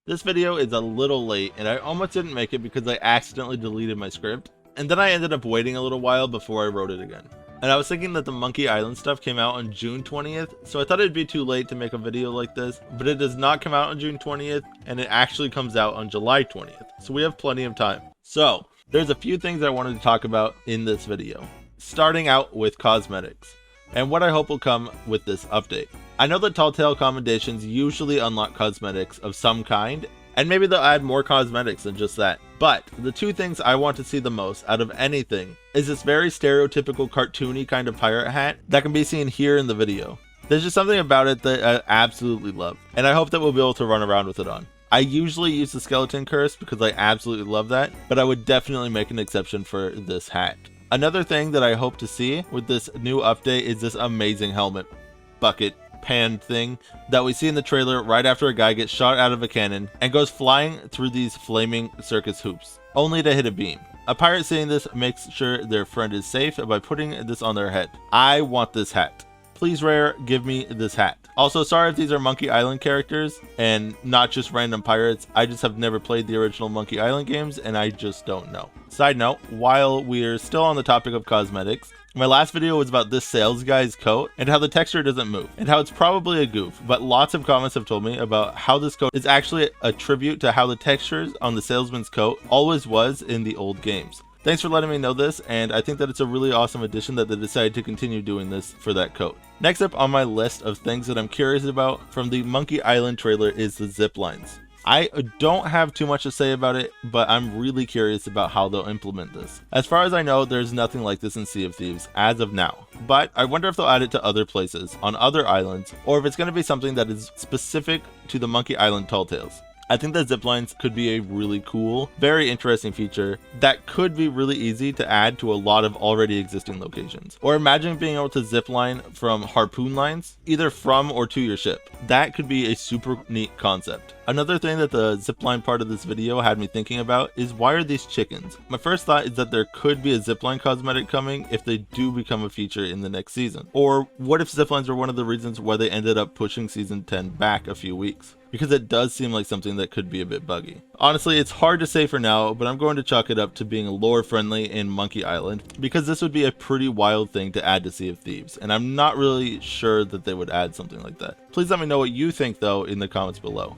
This video is a little late and I almost didn't make it because I accidentally deleted my script, and then I ended up waiting a little while before I wrote it again. And I was thinking that the Monkey Island stuff came out on June 20th, so I thought it'd be too late to make a video like this, but it does not come out on June 20th, and it actually comes out on July 20th, so we have plenty of time. So, there's a few things I wanted to talk about in this video, starting out with cosmetics, and what I hope will come with this update. I know that Tall Tale commendations usually unlock cosmetics of some kind, and maybe they'll add more cosmetics than just that. But the two things I want to see the most out of anything is this very stereotypical cartoony kind of pirate hat that can be seen here in the video. There's just something about it that I absolutely love, and I hope that we'll be able to run around with it on. I usually use the skeleton curse because I absolutely love that, but I would definitely make an exception for this hat. Another thing that I hope to see with this new update is this amazing helmet bucket pan thing that we see in the trailer right after a guy gets shot out of a cannon and goes flying through these flaming circus hoops, only to hit a beam. A pirate seeing this makes sure their friend is safe by putting this on their head. I want this hat. Please, Rare, give me this hat. Also, sorry if these are Monkey Island characters and not just random pirates. I just have never played the original Monkey Island games and I just don't know. Side note, while we're still on the topic of cosmetics, my last video was about this sales guy's coat and how the texture doesn't move and how it's probably a goof, but lots of comments have told me about how this coat is actually a tribute to how the textures on the salesman's coat always was in the old games. Thanks for letting me know this, and I think that it's a really awesome addition that they decided to continue doing this for that coat. Next up on my list of things that I'm curious about from the Monkey Island trailer is the zip lines. I don't have too much to say about it, but I'm really curious about how they'll implement this. As far as I know, there's nothing like this in Sea of Thieves as of now, but I wonder if they'll add it to other places, on other islands, or if it's going to be something that is specific to the Monkey Island Tall Tales. I think that ziplines could be a really cool, very interesting feature that could be really easy to add to a lot of already existing locations. Or imagine being able to zipline from harpoon lines, either from or to your ship. That could be a super neat concept. Another thing that the zipline part of this video had me thinking about is, why are these chickens? My first thought is that there could be a zipline cosmetic coming if they do become a feature in the next season. Or what if ziplines were one of the reasons why they ended up pushing season 10 back a few weeks? Because it does seem like something that could be a bit buggy. Honestly, it's hard to say for now, but I'm going to chalk it up to being lore friendly in Monkey Island, because this would be a pretty wild thing to add to Sea of Thieves, and I'm not really sure that they would add something like that. Please let me know what you think though in the comments below.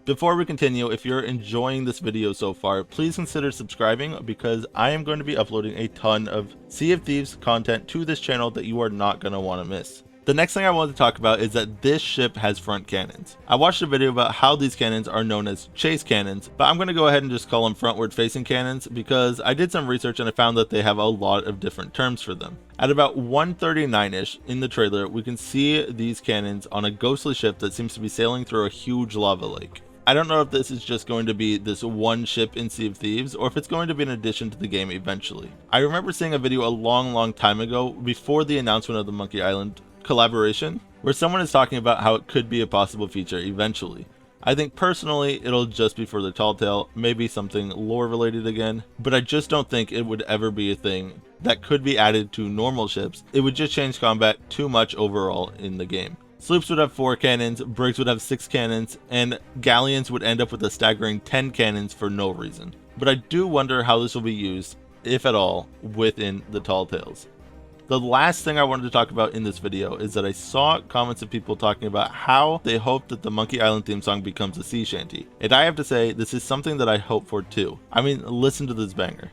Before we continue, if you're enjoying this video so far, please consider subscribing, because I am going to be uploading a ton of Sea of Thieves content to this channel that you are not going to want to miss. The next thing I wanted to talk about is that this ship has front cannons. I watched a video about how these cannons are known as chase cannons, but I'm going to go ahead and just call them frontward facing cannons because I did some research and I found that they have a lot of different terms for them. At about 1:39ish in the trailer, we can see these cannons on a ghostly ship that seems to be sailing through a huge lava lake. I don't know if this is just going to be this one ship in Sea of Thieves or if it's going to be an addition to the game eventually. I remember seeing a video a long time ago before the announcement of the Monkey Island collaboration where someone is talking about how it could be a possible feature eventually. I think personally it'll just be for the Tall Tale, maybe something lore related again, but I just don't think it would ever be a thing that could be added to normal ships. It would just change combat too much overall in the game. Sloops would have 4 cannons, brigs would have 6 cannons, and galleons would end up with a staggering 10 cannons for no reason. But I do wonder how this will be used, if at all, within the Tall Tales. The last thing I wanted to talk about in this video is that I saw comments of people talking about how they hope that the Monkey Island theme song becomes a sea shanty. And I have to say, this is something that I hope for too. I mean, listen to this banger.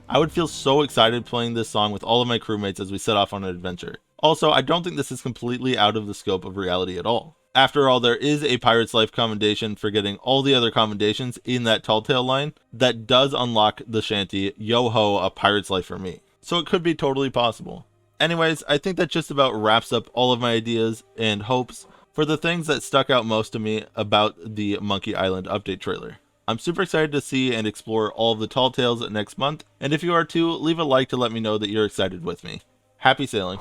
I would feel so excited playing this song with all of my crewmates as we set off on an adventure. Also, I don't think this is completely out of the scope of reality at all. After all, there is a Pirate's Life commendation for getting all the other commendations in that Tall Tale line that does unlock the shanty, Yo Ho, a Pirate's Life for me. So it could be totally possible. Anyways, I think that just about wraps up all of my ideas and hopes for the things that stuck out most to me about the Monkey Island update trailer. I'm super excited to see and explore all of the Tall Tales next month, and if you are too, leave a like to let me know that you're excited with me. Happy sailing.